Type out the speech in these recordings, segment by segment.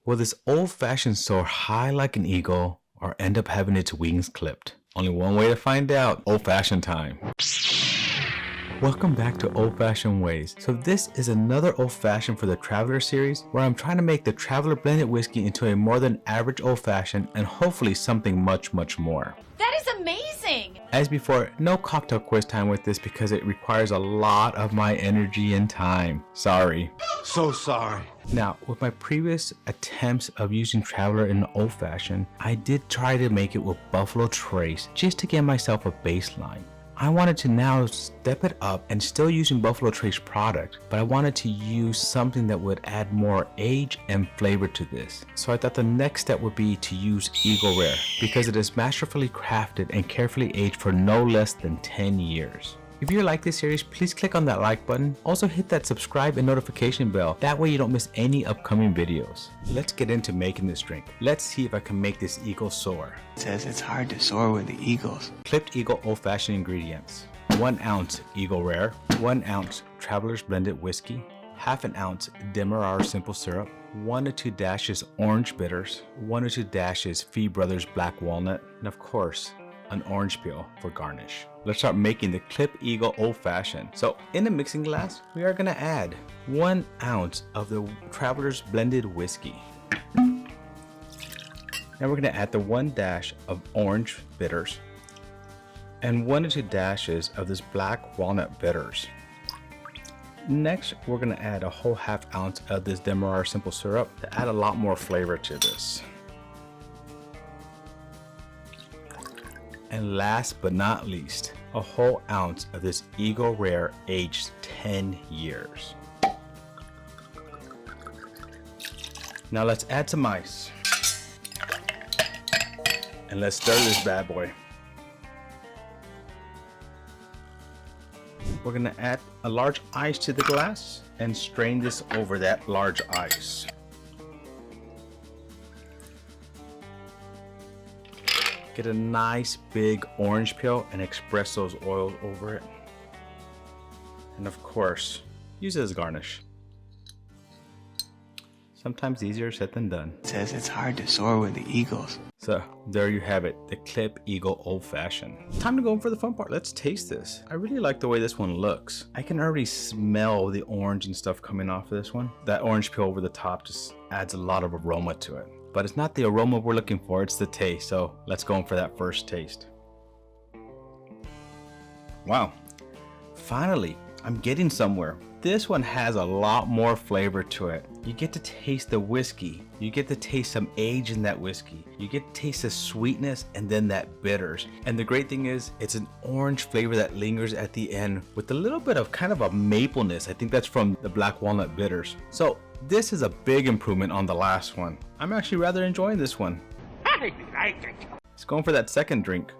Will this old-fashioned soar high like an eagle or end up having its wings clipped? Only one way to find out. Old-fashioned time. Welcome back to Old Fashioned Ways. So this is another Old Fashioned for the Traveler series where I'm trying to make the Traveler blended whiskey into a more than average Old Fashioned and hopefully something much more. That is amazing! As before, no cocktail quiz time with this because it requires a lot of my energy and time. Sorry. So sorry. Now, with my previous attempts of using Traveler in an Old Fashioned, I did try to make it with Buffalo Trace just to give myself a baseline. I wanted to now step it up and still using Buffalo Trace product, but I wanted to use something that would add more age and flavor to this. So I thought the next step would be to use Eagle Rare because it is masterfully crafted and carefully aged for no less than 10 years. If you like this series, please click on that like button. Also hit that subscribe and notification bell. That way you don't miss any upcoming videos. Let's get into making this drink. Let's see if I can make this Eagle soar. It says it's hard to soar with the eagles. Clipped Eagle Old Fashioned ingredients. 1 ounce Eagle Rare, 1 ounce Traveler's Blended Whiskey, half an ounce Demerara Simple Syrup, 1 to 2 dashes Orange Bitters, 1 to 2 dashes Fee Bros Black Walnut, and of course, an orange peel for garnish. Let's start making the Clipped Eagle Old Fashioned. So in a mixing glass, we are gonna add 1 ounce of the Traveler's Blended Whiskey. Now we're gonna add the 1 dash of orange bitters and 1 to 2 dashes of this black walnut bitters. Next, we're gonna add a whole ½ ounce of this Demerara Simple Syrup to add a lot more flavor to this. And last but not least, a whole ounce of this Eagle Rare aged 10 years. Now let's add some ice. And let's stir this bad boy. We're gonna add a large ice to the glass and strain this over that large ice. Get a nice big orange peel and express those oils over it. And of course, use it as garnish. Sometimes easier said than done. It says it's hard to soar with the eagles. So there you have it, the Clipped Eagle Old Fashioned. Time to go for the fun part. Let's taste this. I really like the way this one looks. I can already smell the orange and stuff coming off of this one. That orange peel over the top just adds a lot of aroma to it. But it's not the aroma we're looking for, it's the taste. So let's go in for that first taste. Wow, finally, I'm getting somewhere. This one has a lot more flavor to it. You get to taste the whiskey. You get to taste some age in that whiskey. You get to taste the sweetness and then that bitters. And the great thing is it's an orange flavor that lingers at the end with a little bit of kind of a mapleness. I think that's from the black walnut bitters. So this is a big improvement on the last one. I'm actually rather enjoying this one. I like it. Let's go in for that second drink.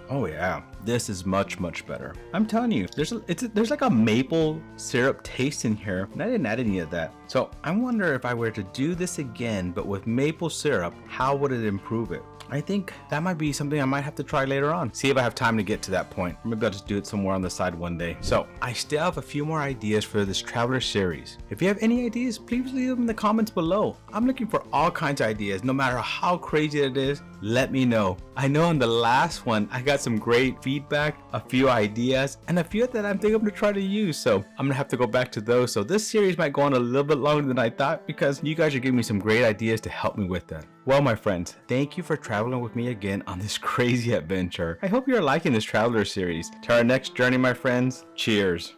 Oh yeah, this is much better. I'm telling you, there's like a maple syrup taste in here, and I didn't add any of that. So I wonder if I were to do this again, but with maple syrup, how would it improve it? I think that might be something I might have to try later on. See if I have time to get to that point. Or maybe I'll just do it somewhere on the side one day. So I still have a few more ideas for this Traveler series. If you have any ideas, please leave them in the comments below. I'm looking for all kinds of ideas. No matter how crazy it is, let me know. I know on the last one, I got some great feedback, a few ideas, and a few that I'm thinking to try to use. So I'm gonna have to go back to those. So this series might go on a little bit longer than I thought because you guys are giving me some great ideas to help me with that. Well, my friends, thank you for traveling with me again on this crazy adventure. I hope you're liking this Traveler series. To our next journey, my friends, cheers.